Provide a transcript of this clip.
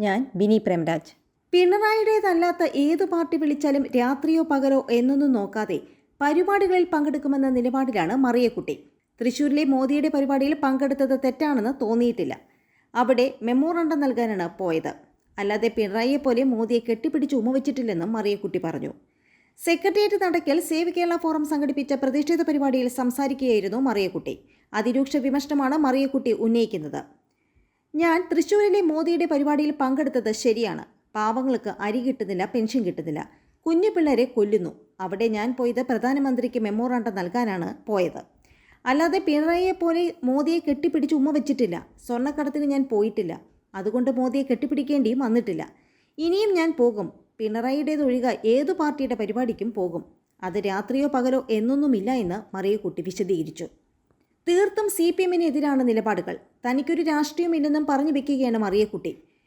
ഞാൻ ബിനി പ്രേംരാജ്. പിണറായിയുടേതല്ലാത്ത ഏതു പാർട്ടി വിളിച്ചാലും രാത്രിയോ പകലോ എന്നൊന്നും നോക്കാതെ പരിപാടികളിൽ പങ്കെടുക്കുമെന്ന നിലപാടിലാണ് മറിയക്കുട്ടി. തൃശൂരിലെ മോദിയുടെ പരിപാടിയിൽ പങ്കെടുത്തത് തെറ്റാണെന്ന് തോന്നിയിട്ടില്ല. അവിടെ മെമ്മോറണ്ടം നൽകാനാണ് പോയത്. അല്ലാതെ പിണറായിയെപ്പോലെ മോദിയെ കെട്ടിപ്പിടിച്ച് ഉമ്മവച്ചിട്ടില്ലെന്നും മറിയക്കുട്ടി പറഞ്ഞു. സെക്രട്ടേറിയറ്റ് നടക്കൽ സേവ് കേരള ഫോറം സംഘടിപ്പിച്ച പ്രതിഷേധ പരിപാടിയിൽ സംസാരിക്കുകയായിരുന്നു മറിയക്കുട്ടി. അതിരൂക്ഷ വിമർശനമാണ് മറിയക്കുട്ടി ഉന്നയിക്കുന്നത്. ഞാൻ തൃശ്ശൂരിലെ മോദിയുടെ പരിപാടിയിൽ പങ്കെടുത്തത് ശരിയാണ്. പാവങ്ങൾക്ക് അരി കിട്ടുന്നില്ല, പെൻഷൻ കിട്ടുന്നില്ല, കുഞ്ഞു പിള്ളേരെ കൊല്ലുന്നു. അവിടെ ഞാൻ പോയത് പ്രധാനമന്ത്രിക്ക് മെമ്മോറാണ്ടം നൽകാനാണ് പോയത്. അല്ലാതെ പിണറായിയെപ്പോലെ മോദിയെ കെട്ടിപ്പിടിച്ച് ഉമ്മ വെച്ചിട്ടില്ല. സ്വർണ്ണക്കടത്തിന് ഞാൻ പോയിട്ടില്ല. അതുകൊണ്ട് മോദിയെ കെട്ടിപ്പിടിക്കേണ്ടിയും വന്നിട്ടില്ല. ഇനിയും ഞാൻ പോകും. പിണറായിയുടേതൊഴിക ഏതു പാർട്ടിയുടെ പരിപാടിക്കും പോകും. അത് രാത്രിയോ പകലോ എന്നൊന്നുമില്ല എന്ന് മറിയക്കുട്ടി വിശദീകരിച്ചു. തീർത്തും CPM-നെതിരാണ് നിലപാടുകൾ. തനിക്കൊരു രാഷ്ട്രീയമില്ലെന്നും പറഞ്ഞു വെക്കുകയാണ് മറിയക്കുട്ടി.